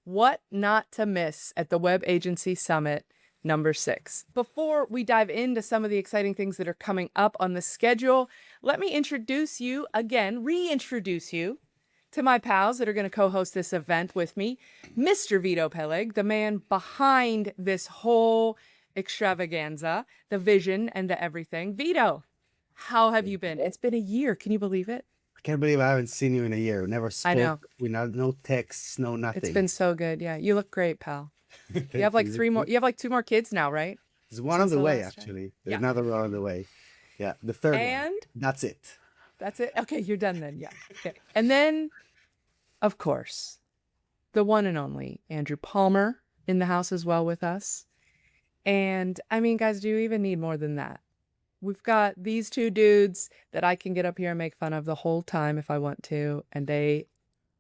What not to miss at the Web Agency Summit number 6. Before we dive into some of the exciting things that are coming up on the schedule, let me introduce you again, reintroduce you to my pals that are going to co-host this event with me. Mr. Vito Peleg, the man behind this whole extravaganza, the vision and the everything. Vito, how have you been? It's been a year. Can you believe it? I can't believe I haven't seen you in a year. We never spoke. I know. We no texts, no nothing. It's been so good. Yeah, you look great, pal. You have like 3 more. You have like 2 more kids now, right? There's one on the way, last time. actually. Yeah. Another one on the way. Yeah, the third one. And That's it. that's it. Okay, you're done then. Yeah. Okay. And then, of course, the one and only Andrew Palmer in the house as well with us. And I mean, guys, do you even need more than that? We've got these 2 dudes that I can get up here and make fun of the whole time if I want to, and they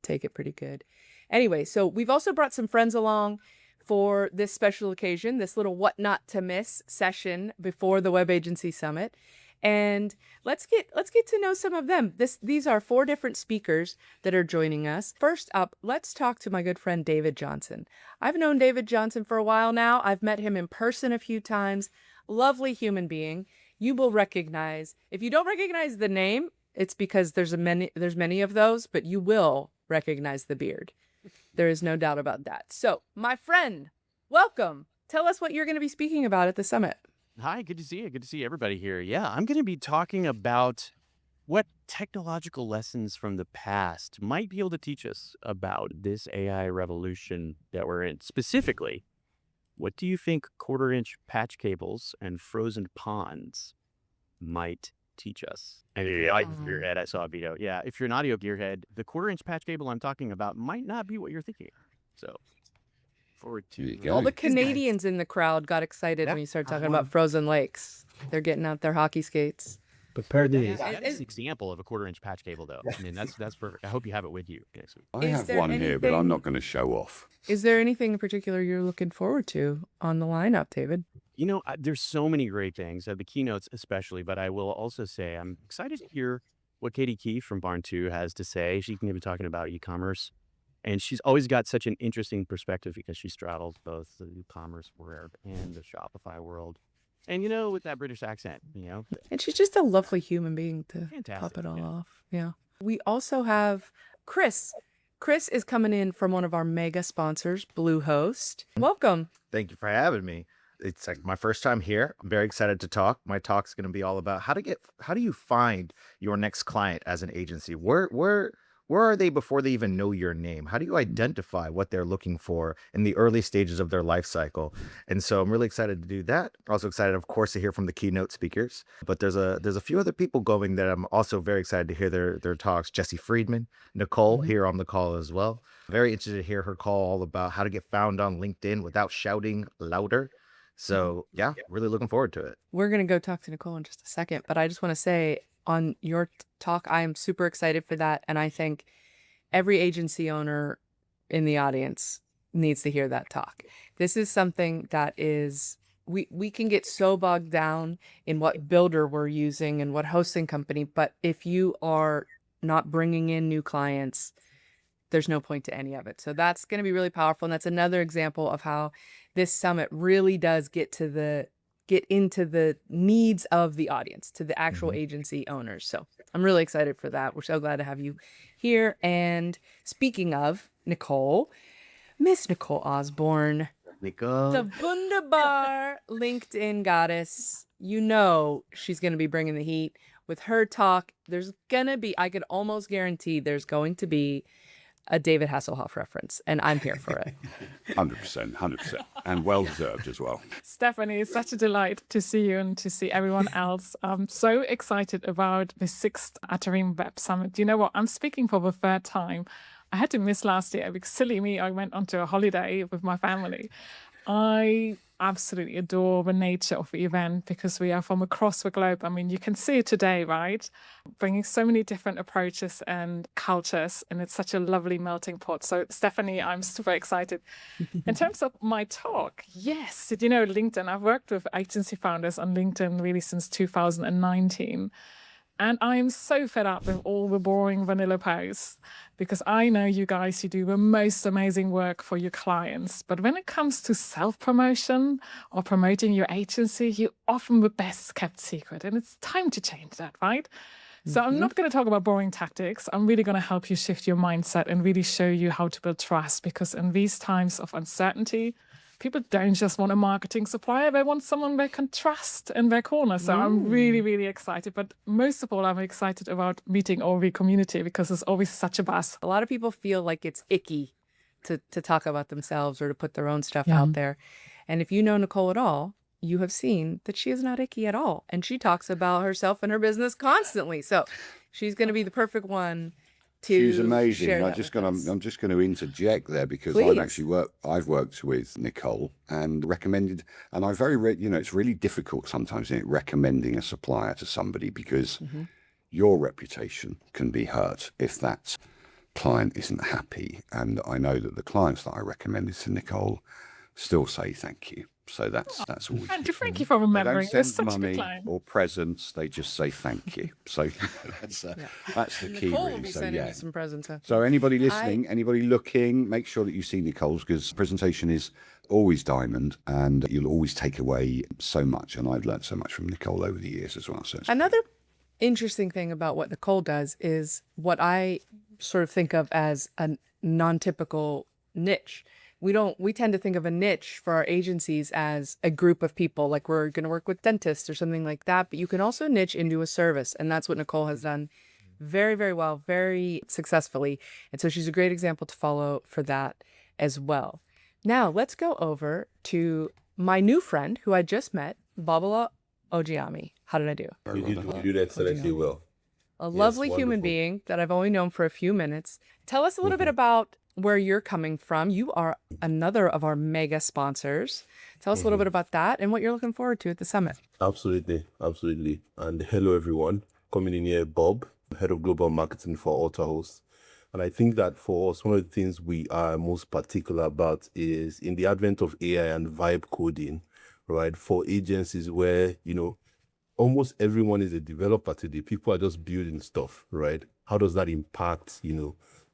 take it pretty good. Anyway, so we've also brought some friends along for this special occasion, this little what not to miss session before the Web Agency Summit. And let's get to know some of them. These are 4 different speakers that are joining us. First up, let's talk to my good friend David Johnson. I've known David Johnson for a while now. I've met him in person a few times. Lovely human being. You will recognize, if you don't recognize the name, it's because there's many of those, but you will recognize the beard. There is no doubt about that. So, my friend, welcome. Tell us what you're going to be speaking about at the summit. Hi, good to see you. Good to see everybody here. Yeah, I'm going to be talking about what technological lessons from the past might be able to teach us about this AI revolution that we're in. Specifically, what do you think quarter-inch patch cables and frozen ponds might teach us? And if you're an audio gearhead, I saw a video. Yeah, if you're an audio gearhead, the quarter-inch patch cable I'm talking about might not be what you're thinking. So, forward to All the Canadians in the crowd got excited when you started talking about frozen lakes. They're getting out their hockey skates. Prepare these. That's an example of a quarter-inch patch cable, though. I mean, that's perfect. I hope you have it with you next week. I have one here, but I'm not going to show off. Is there anything in particular you're looking forward to on the lineup, David? You know, there's so many great things, the keynotes especially, but I will also say I'm excited to hear what Katie Keefe from Barn 2 has to say. She's going to be talking about e-commerce, and she's always got such an interesting perspective because she straddles both the e-commerce world and the Shopify world. And, you know, with that British accent, you know. And she's just a lovely human being to top it all yeah. off. Yeah. We also have Krys. Krys is coming in from one of our mega sponsors, Bluehost. Welcome. Thank you for having me. It's like my first time here. I'm very excited to talk. My talk's going to be all about how do you find your next client as an agency? Where are they before they even know your name? How do you identify what they're looking for in the early stages of their life cycle? And so I'm really excited to do that. Also excited, of course, to hear from the keynote speakers. But there's a few other people going that I'm also very excited to hear their talks. Jesse Friedman, Nicole here on the call as well. Very interested to hear her call all about how to get found on LinkedIn without shouting louder. So yeah, really looking forward to it. We're going to go talk to Nicole in just a second, but I just want to say on your talk, I am super excited for that. And I think every agency owner in the audience needs to hear that talk. This is something that is, we can get so bogged down in what builder we're using and what hosting company, but if you are not bringing in new clients, there's no point to any of it. So that's going to be really powerful. And that's another example of how this summit really does get into the needs of the audience, to the actual agency owners. So I'm really excited for that. We're so glad to have you here. And speaking of Nicole, Miss Nicole Osborne, Nicole. the wunderbar LinkedIn goddess. You know she's going to be bringing the heat with her talk. There's going to be, I could almost guarantee there's going to be a David Hasselhoff reference, and I'm here for it. 100%, 100%. And well deserved as well. Stephanie, it's such a delight to see you and to see everyone else. I'm so excited about the 6th Atarim Web Summit. You know what? I'm speaking for the 3rd time. I had to miss last year because, silly me, I went onto a holiday with my family. I absolutely adore the nature of the event because we are from across the globe. I mean, you can see it today, right? Bringing so many different approaches and cultures, and it's such a lovely melting pot. So, Stephanie, I'm super excited. In terms of my talk, yes, did you know LinkedIn? I've worked with agency founders on LinkedIn really since 2019. And I'm so fed up with all the boring vanilla posts. because I know you guys, you do the most amazing work for your clients. But when it comes to self-promotion or promoting your agency, you're often the best kept secret. And it's time to change that, right? So I'm not going to talk about boring tactics. I'm really going to help you shift your mindset and really show you how to build trust, because in these times of uncertainty, people don't just want a marketing supplier. They want someone they can trust in their corner. So I'm really, really excited. But most of all, I'm excited about meeting all the community, because there's always such a buzz. A lot of people feel like it's icky to talk about themselves or to put their own stuff out there. And if you know Nicole at all, you have seen that she is not icky at all. And she talks about herself and her business constantly. So she's going to be the perfect one to She's amazing. share And that with us. I'm just going to interject there, because Please. I've worked with Nicole and recommended, and it's really difficult sometimes recommending a supplier to somebody, because your reputation can be hurt if that client isn't happy. And I know that the clients that I recommended to Nicole still say thank you. So that's always And good. thank you for They remembering. don't You're send such a good money client. or presents; they just say thank you. So that's the key, Nicole will really. be So sending you some presents. Huh? So anybody listening, anybody looking, make sure that you see Nicole's, because presentation is always diamond, and you'll always take away so much. And I've learned so much from Nicole over the years as well. So it's Another interesting thing about what Nicole does is what I sort of think of as a non-typical niche. We tend to think of a niche for our agencies as a group of people, like we're going to work with dentists or something like that. But you can also niche into a service. And that's what Nicole has done very, very well, very successfully. And so she's a great example to follow for that as well. Now let's go over to my new friend who I just met, Babala Ojiami. How did I do? You did excellently well. A lovely human wonderful. being that I've only known for a few minutes. Tell us a little bit about where you're coming from. You are another of our mega sponsors. Tell us a little bit about that and what you're looking forward to at the summit. Absolutely. And hello, everyone. Coming in here, Bob, Head of Global Marketing for Ultahost. And I think that for us, one of the things we are most particular about is in the advent of AI and vibe coding, right? For agencies where, almost everyone is a developer today. People are just building stuff, right? How does that impact,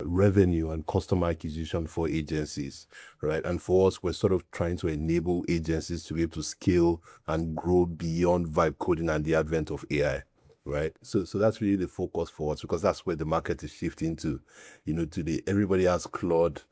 revenue and customer acquisition for agencies, right? And for us, we're sort of trying to enable agencies to be able to scale and grow beyond vibe coding and the advent of AI, right? So that's really the focus for us, because that's where the market is shifting to. Today, everybody has Claude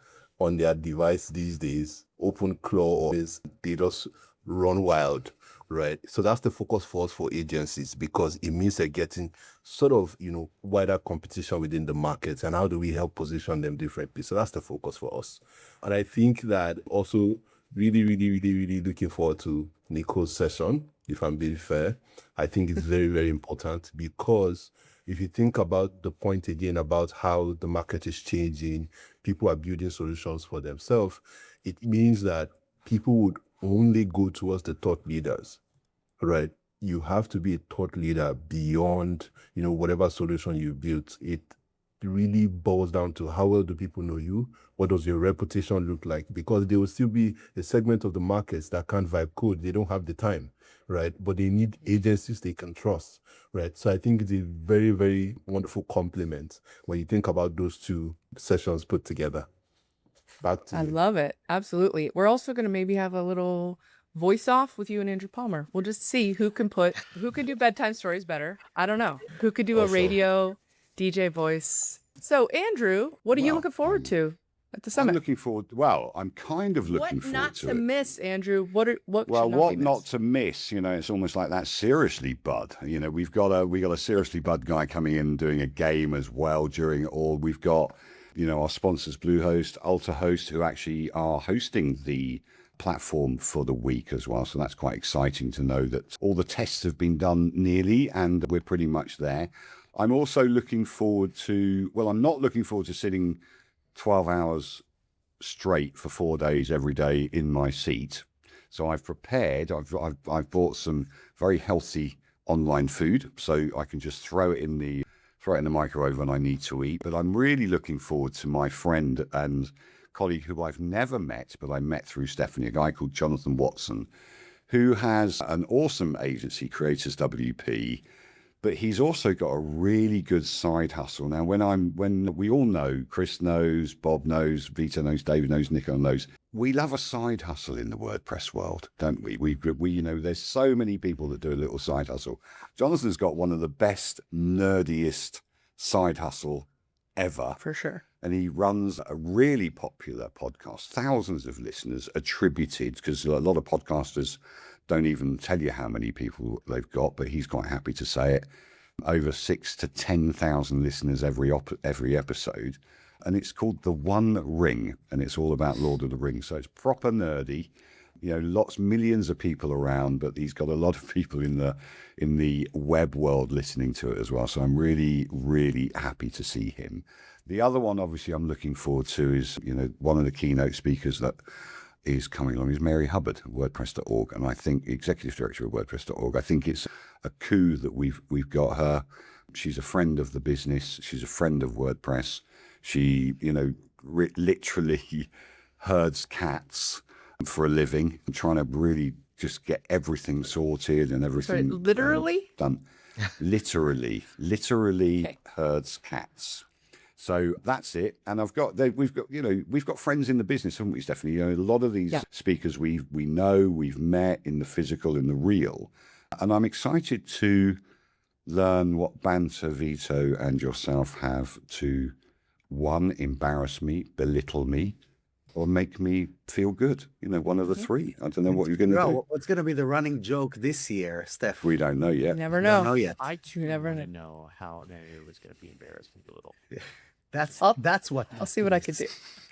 on their device these days. Open Claude, they just run wild, right? So that's the focus for us for agencies, because it means they're getting sort of, wider competition within the market. And how do we help position them differently? So that's the focus for us. And I think that also really, really, really, really looking forward to Nicole's session, if I'm being fair. I think it's very, very important, because if you think about the point again about how the market is changing, people are building solutions for themselves, it means that people would only go towards the thought leaders, right? You have to be a thought leader beyond, whatever solution you built. It really boils down to how well do people know you? What does your reputation look like? Because there will still be a segment of the markets that can't vibe code. They don't have the time, right? But they need agencies they can trust, right? So I think it's a very, very wonderful compliment when you think about those two sessions put together. Back to I you. love it. Absolutely. We're also going to maybe have a little voice off with you and Andrew Palmer. We'll just see who can do bedtime stories better. I don't know. Who could do a Awesome. radio DJ voice. So Andrew, what are you Well, looking forward to at the I'm summit? looking forward. I'm kind of looking What forward not to to it. miss, Andrew? What should Well, not what be not missed? to miss? It's almost like that. Seriously, Bud. We got a Seriously Bud guy coming in doing a game as well during it all. We've got, our sponsors Bluehost, Ultahost, who actually are hosting the platform for the week as well. So that's quite exciting to know that all the tests have been done nearly, and we're pretty much there. I'm also looking forward to. Well, I'm not looking forward to sitting 12 hours straight for 4 days every day in my seat. So I've prepared. I've bought some very healthy online food, so I can just throw it in the microwave when I need to eat. But I'm really looking forward to my friend and colleague who I've never met, but I met through Stephanie, a guy called Jonathan Watson, who has an awesome agency, Creators WP, but he's also got a really good side hustle. Now, when we all know, Krys knows, Bob knows, Vito knows, David knows, Nicole knows, we love a side hustle in the WordPress world, don't we? We there's so many people that do a little side hustle. Jonathan's got one of the best, nerdiest side hustle ever. For sure. And he runs a really popular podcast, thousands of listeners attributed, because a lot of podcasters don't even tell you how many people they've got, but he's quite happy to say it. Over 6,000 to 10,000 listeners every episode. And it's called The One Ring, and it's all about Lord of the Rings. So it's proper nerdy, millions of people around, but he's got a lot of people in the web world listening to it as well. So I'm really, really happy to see him. The other one, obviously, I'm looking forward to is, one of the keynote speakers that is coming along is Mary Hubbard of WordPress.org, and I think executive director of WordPress.org. I think it's a coup that we've got her. She's a friend of the business. She's a friend of WordPress. She, literally herds cats for a living, and trying to really just get everything sorted and everything. Sorry, literally? Done. Literally Okay. herds cats. So that's it. And we've got friends in the business, haven't we, Stephanie? A lot of these speakers we know, we've met in the physical, in the real. And I'm excited to learn what banter Vito and yourself have to, one, embarrass me, belittle me, or make me feel good. One of the three. I don't know what you're going to do. What's going to be the running joke this year, Steph? We don't know yet. You never Don't know. know yet. I too never want to know. know how it was going to be embarrassing a little. That's what. I'll see what I can do.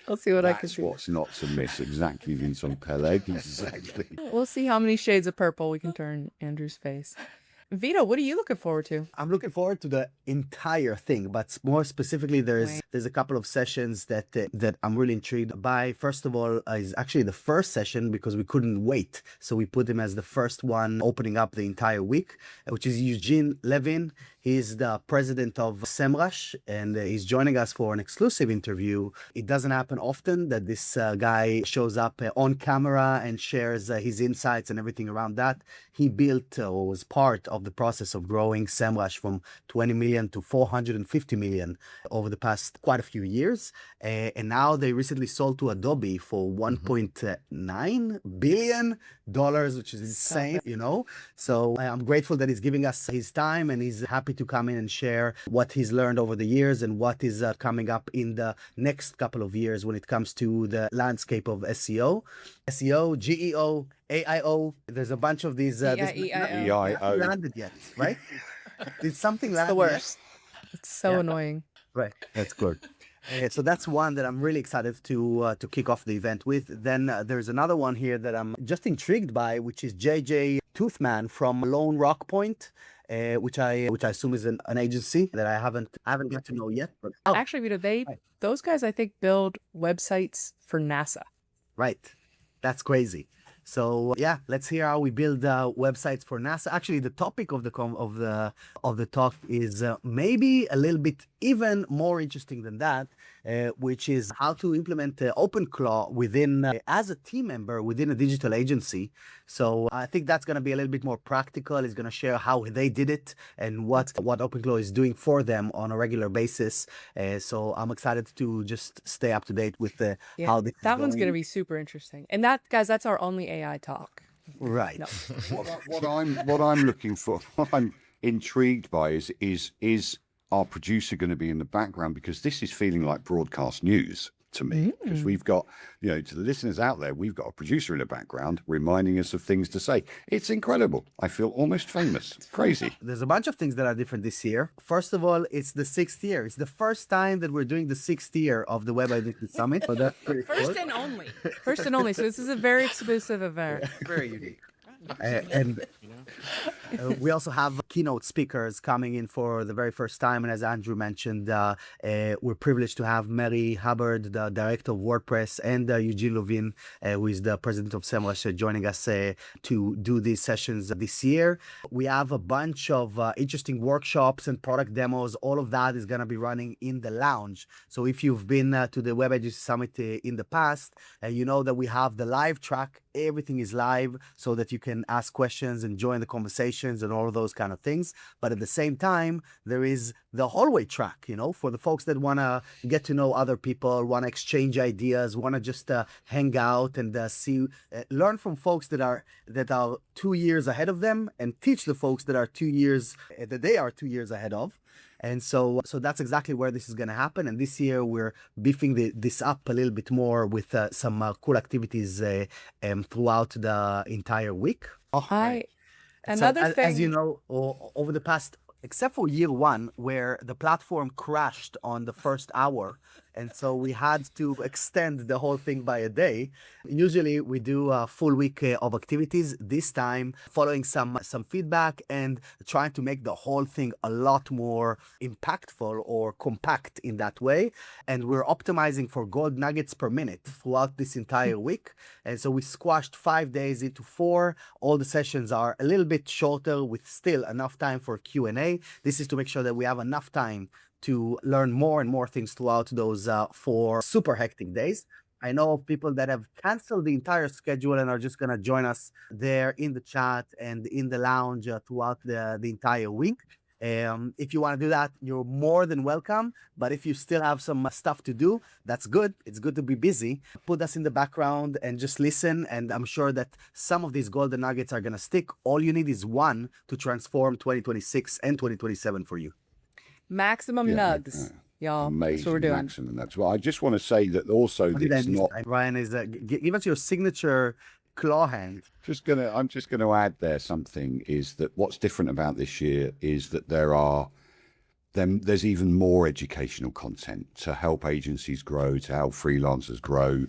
I'll see what I can That's do. what's not to miss. Exactly, Vincent Peleg. Exactly. We'll see how many shades of purple we can turn Andrew's face. Vito, what are you looking forward to? I'm looking forward to the entire thing, but more specifically, there's a couple of sessions that I'm really intrigued by. First of all, is actually the first session because we couldn't wait, so we put him as the first one opening up the entire week, which is Eugene Levin. He's the president of SEMrush, and he's joining us for an exclusive interview. It doesn't happen often that this guy shows up on camera and shares his insights and everything around that. He built or was part of the process of growing SEMrush from 20 million to 450 million over the past quite a few years. And now they recently sold to Adobe for $1.9 billion, which is insane, So I'm grateful that he's giving us his time, and he's happy to come in and share what he's learned over the years and what is coming up in the next couple of years when it comes to the landscape of SEO, GEO, AIO. There's a bunch of these. EIO. Landed yet, right? Did something It's land the yet? worst. It's so annoying. Right. That's good. So that's one that I'm really excited to kick off the event with. Then there's another one here that I'm just intrigued by, which is JJ Toothman from Lone Rock Point, which I assume is an agency that I haven't got to know yet. But Actually, Vito, those guys, I think, build websites for NASA. right, that's crazy. So let's hear how we build websites for NASA. Actually, the topic of the talk is maybe a little bit even more interesting than that, which is how to implement OpenClaw within as a team member within a digital agency. So I think that's going to be a little bit more practical. It's going to share how they did it and what OpenClaw is doing for them on a regular basis. So I'm excited to just stay up to date with how this That is one's going to going. be super interesting. And that, guys, that's our only AI talk. Right. No. What I'm looking for, what I'm intrigued by is our producer going to be in the background, because this is feeling like broadcast news to me, because we've got, to the listeners out there, we've got a producer in the background reminding us of things to say. It's incredible. I feel almost famous. It's crazy. There's a bunch of things that are different this year. First of all, it's the 6th year. It's the first time that we're doing the 6th year of the Web Identity Summit. So that's pretty cool. First and only. First and only. So this is a very exclusive event. Very unique. And we also have keynote speakers coming in for the very first time. And as Andrew mentioned, we're privileged to have Mary Hubbard, the director of WordPress, and Eugene Levin, who is the president of SEMrush, joining us to do these sessions this year. We have a bunch of interesting workshops and product demos. All of that is going to be running in the lounge. So if you've been to the Web Agency Summit in the past, you know that we have the live track everything is live so that you can ask questions and join the conversations and all of those kind of things. But at the same time, there is the hallway track, for the folks that want to get to know other people, want to exchange ideas, want to just hang out and learn from folks that are 2 years ahead of them, and teach the folks that they are 2 years ahead of. And so that's exactly where this is going to happen. And this year we're beefing this up a little bit more with some cool activities throughout the entire week. Another thing, as you know, over the past, except for year one, where the platform crashed on the first hour, and so we had to extend the whole thing by a day. Usually we do a full week of activities. This time, following some feedback and trying to make the whole thing a lot more impactful or compact in that way. And we're optimizing for gold nuggets per minute throughout this entire week. And so we squashed 5 days into 4. All the sessions are a little bit shorter with still enough time for Q&A. This is to make sure that we have enough time to learn more and more things throughout those 4 super hectic days. I know of people that have canceled the entire schedule and are just going to join us there in the chat and in the lounge throughout the entire week. If you want to do that, you're more than welcome. But if you still have some stuff to do, that's good. It's good to be busy. Put us in the background and just listen. And I'm sure that some of these golden nuggets are going to stick. All you need is one to transform 2026 and 2027 for you. maximum nugs, y'all. Amazing. That's what we're doing. Maximum nugs. Well, I just want to say that also it's not. Ryan, give us your signature claw hand. I'm just gonna add there something is that what's different about this year is that there's even more educational content to help agencies grow, to help freelancers grow.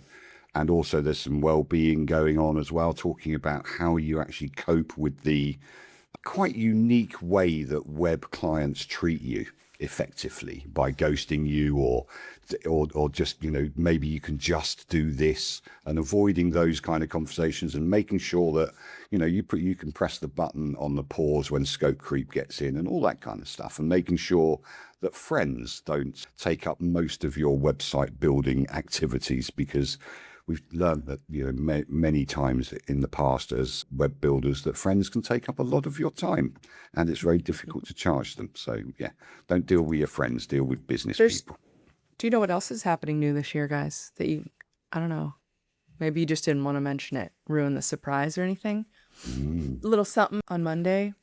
And also there's some well-being going on as well, talking about how you actually cope with the quite unique way that web clients treat you effectively by ghosting you or just, maybe you can just do this, and avoiding those kind of conversations and making sure that, you can press the button on the pause when scope creep gets in and all that kind of stuff, and making sure that friends don't take up most of your website building activities, because we've learned that, many times in the past as web builders that friends can take up a lot of your time and it's very difficult to charge them. So, don't deal with your friends, deal with business people. Do you know what else is happening new this year, guys? I don't know. Maybe you just didn't want to mention it, ruin the surprise or anything. A little something on Monday,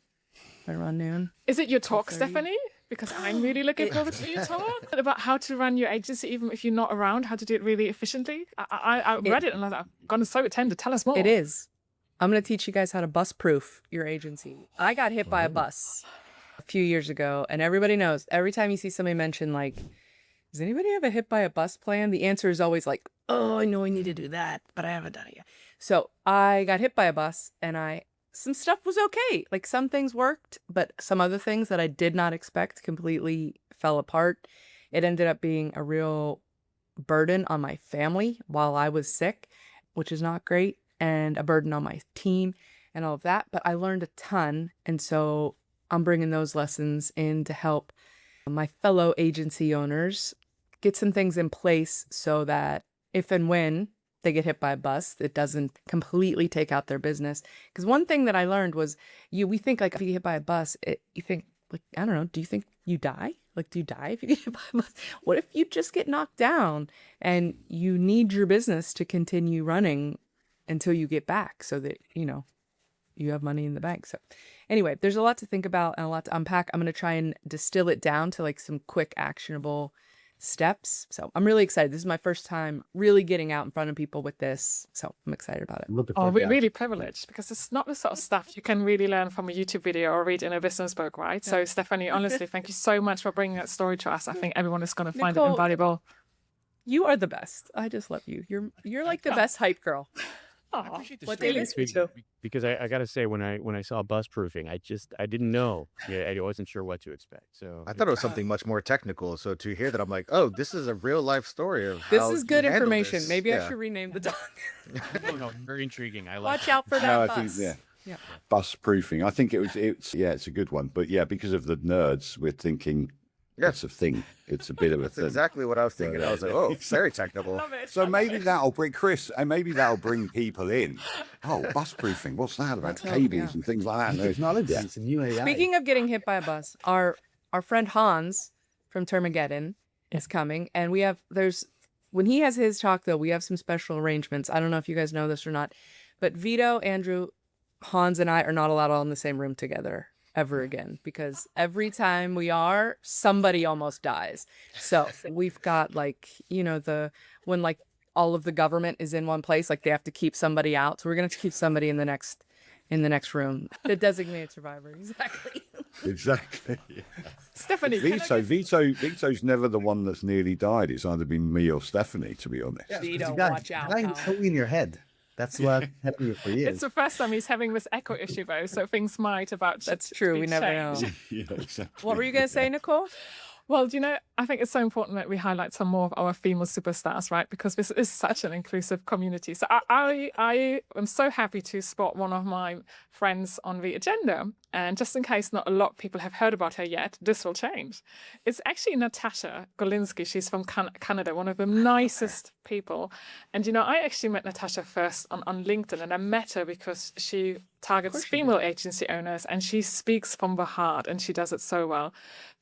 right around noon. Is it your talk, Stephanie? Because I'm really looking forward to your talk about how to run your agency, even if you're not around, how to do it really efficiently. I read it and I'm going to so attend to tell us more. It is. I'm going to teach you guys how to bus-proof your agency. I got hit by a bus a few years ago, and everybody knows, every time you see somebody mention, does anybody have a hit by a bus plan? The answer is always oh, I know I need to do that, but I haven't done it yet. So I got hit by a bus, and some stuff was okay. Some things worked, but some other things that I did not expect completely fell apart. It ended up being a real burden on my family while I was sick, which is not great, and a burden on my team and all of that. But I learned a ton, and so I'm bringing those lessons in to help my fellow agency owners get some things in place so that if and when they get hit by a bus, it doesn't completely take out their business. Because one thing that I learned was we think if you get hit by a bus, you think I don't know, do you think you die? Do you die if you get hit by a bus? What if you just get knocked down and you need your business to continue running until you get back so that, you have money in the bank. So anyway, there's a lot to think about and a lot to unpack. I'm going to try and distill it down to some quick actionable steps. So I'm really excited. This is my first time really getting out in front of people with this. So I'm excited about it. We're really privileged because it's not the sort of stuff you can really learn from a YouTube video or read in a business book, right? Yeah. So Stephanie, honestly, thank you so much for bringing that story to us. I think everyone is going to find it invaluable. You are the best. I just love you. You're like the best hype girl. I appreciate the story because I got to say when I saw bus proofing, I didn't know. I wasn't sure what to expect. So I thought it was something much more technical. So to hear that, I'm like, oh, this is a real life story of this how is good you handle information. this. Maybe I should rename the dog. no, very intriguing. I like Watch out for that bus. Yeah. Bus proofing. I think it's a good one. But because of the nerds, we're thinking Yeah. It's a thing. It's a bit of a That's thing. exactly what I was thinking. I was like, oh, very technical. Love it. So maybe that'll bring Krys, and maybe that'll bring people in. Oh, bus proofing. What's that about? Cables and things like that. No, Technology. It's a new AI. Speaking of getting hit by a bus, our friend Hans from Termageddon is coming, and when he has his talk though, we have some special arrangements. I don't know if you guys know this or not, but Vito, Andrew, Hans, and I are not allowed all in the same room together ever again, because every time we are, somebody almost dies. So we've got when like all of the government is in one place, like they have to keep somebody out. So we're gonna have to keep somebody in the next room. The designated survivor, exactly. exactly. Stephanie, can I Vito's never the one that's nearly died. It's either been me or Stephanie, to be honest. Vito, You got watch out. dying pal. so in your head. That's what happened for years. It's the first time he's having this echo issue, though, so things might about. That's true. We never know. Yeah, exactly. What were you gonna say, Nicole? Well, I think it's so important that we highlight some more of our female superstars, right? Because this is such an inclusive community. So I am so happy to spot one of my friends on the agenda. And just in case not a lot of people have heard about her yet, this will change. It's actually Natasha Golinsky. She's from Canada, one of the nicest people. And, I actually met Natasha first on LinkedIn, and I met her because she targets female agency owners, and she speaks from the heart, and she does it so well.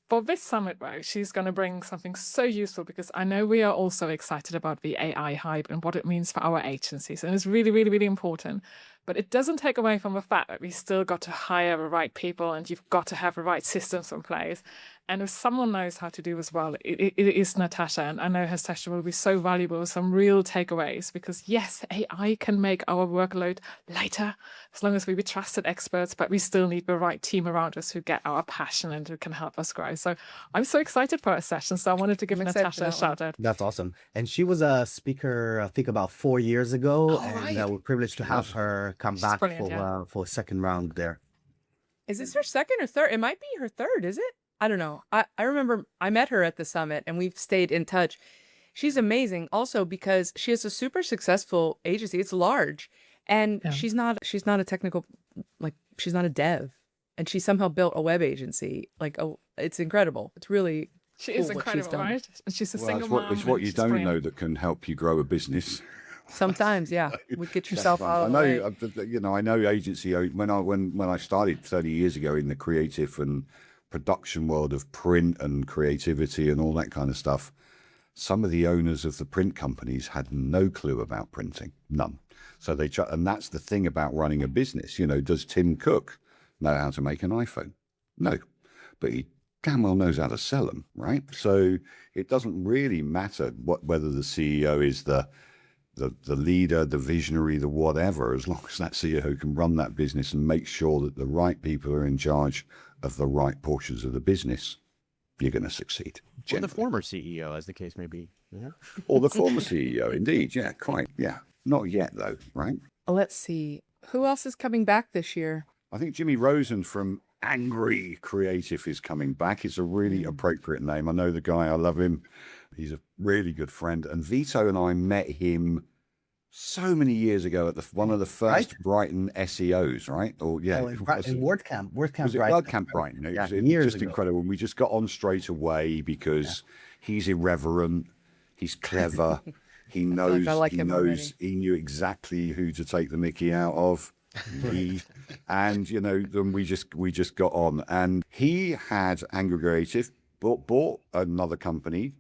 For this summit, though, she's going to bring something so useful, because I know we are also excited about the AI hype and what it means for our agencies. And it's really, really, really important. But it doesn't take away from the fact that we still got to hire the right people, and you've got to have the right systems in place. And if someone knows how to do this well, it is Natasha. And I know her session will be so valuable with some real takeaways, because yes, AI can make our workload lighter as long as we be trusted experts, but we still need the right team around us who get our passion and who can help us grow. So I'm so excited for her session. So I wanted to give I'm excited Natasha for a that shout out. That's awesome. And she was a speaker, I think, about 4 years ago. And we're privileged to have her come back brilliant, for a second round there. Is this her second or third? It might be her third, is it? I don't know. I remember I met her at the summit, and we've stayed in touch. She's amazing also because she has a super successful agency. It's large, and she's not a technical, she's not a dev, and she somehow built a web agency. It's incredible. It's really She cool is what she's incredible, done. right? And she's a Well, single mom. it's what you she's don't brilliant. know that can help you grow a business. Sometimes, yeah, would get yourself I out of the way. know. I know agency when I started 30 years ago in the creative and production world of print and creativity and all that kind of stuff. Some of the owners of the print companies had no clue about printing, none. So and that's the thing about running a business. Does Tim Cook know how to make an iPhone? No, but he damn well knows how to sell them, right? So it doesn't really matter whether the CEO is the leader, the visionary, the whatever, as long as that CEO can run that business and make sure that the right people are in charge of the right portions of the business, you're going to succeed. Or the former CEO, as the case may be. Yeah. Or the former CEO, indeed. Yeah, quite. Yeah. Not yet, though, right? Let's see. Who else is coming back this year? I think Jimmy Rosen from Angry Creative is coming back. It's a really appropriate name. I know the guy. I love him. He's a really good friend. And Vito and I met him so many years ago at one of the first Brighton SEOs, right? Or in WordCamp. Was it WordCamp Brighton? It was years just ago. incredible. We just got on straight away because he's irreverent, he's clever, he knows, I like him already. he knew exactly who to take the mickey out of. Then we just got on, and he had Angry Creative, bought another company,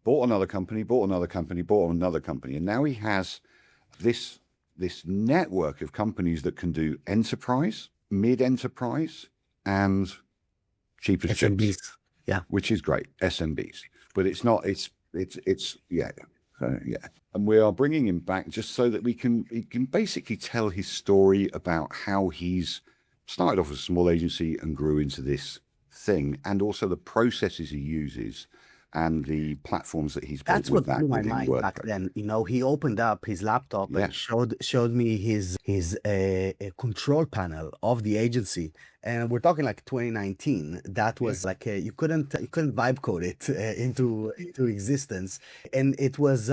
bought another company, bought another company, bought another company, and now he has this network of companies that can do enterprise, mid-enterprise, and cheapest SMBs. chips, Yeah. which is great, SMBs. But it's not. It's yeah. And we are bringing him back just so that he can basically tell his story about how he's started off as a small agency and grew into this thing, and also the processes he uses and the platforms that he's built. That's what with blew my within mind back WordPress. then. He opened up his laptop and showed me his control panel of the agency, and we're talking like 2019. That was like you couldn't vibe code it into existence, and it was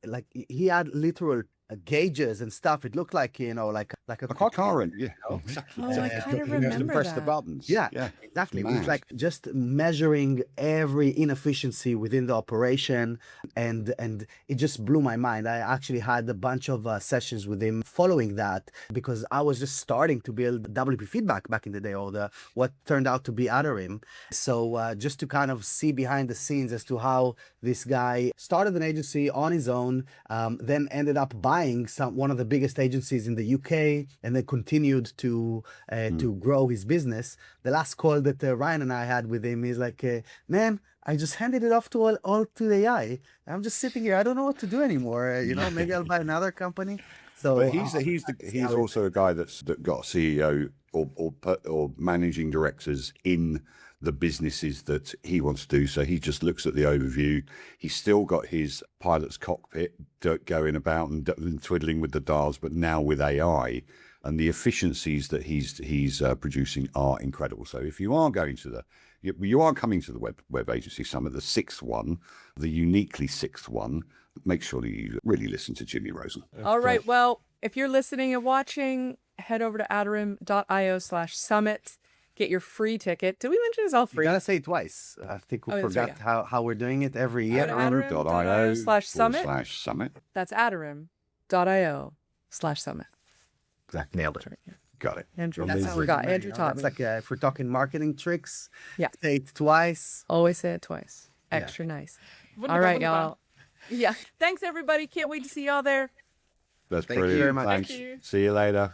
like he had literal gauges and stuff. It looked like, like a Like a cockpit. current, yeah. Exactly. Oh, I Yeah. kind of You have to remember press the that. buttons. Yeah, Yeah. exactly. It was Mad. like just measuring every inefficiency within the operation, and it just blew my mind. I actually had a bunch of sessions with him following that because I was just starting to build WP Feedback back in the day, or what turned out to be Atarim. So just to kind of see behind the scenes as to how this guy started an agency on his own, then ended up buying one of the biggest agencies in the UK, and then continued to grow his business. The last call that Ryan and I had with him, he's like, man, I just handed it off to all to AI. I'm just sitting here. I don't know what to do anymore. Maybe I'll buy another company. So But he's also a guy that got a CEO or managing directors in the businesses that he wants to do. So he just looks at the overview. He's still got his pilot's cockpit going about and twiddling with the dials, but now with AI, and the efficiencies that he's producing are incredible. So if you are going to you are coming to the Web Agency Summit, the sixth one, the uniquely sixth one, make sure that you really listen to Jimmy Rosen. All right. Well, if you're listening and watching, head over to atarim.io/summit. Get your free ticket. Did we mention it's all You free? gotta say it twice. I think we Oh, that's right, forgot how we're doing it every year. Atarim.io/summit. That's atarim.io/summit. Exactly. Nailed it. Got it. Andrew, That's that's how we we got. Andrew That's taught me. like if we're talking marketing tricks, Yeah. say it twice. Always say it twice. Extra nice. Wunderbar, All right, wunderbar. y'all. Yeah. Thanks, everybody. Can't wait to see y'all there. That's Thank you brilliant. very much. Thanks. Thank you. See you later.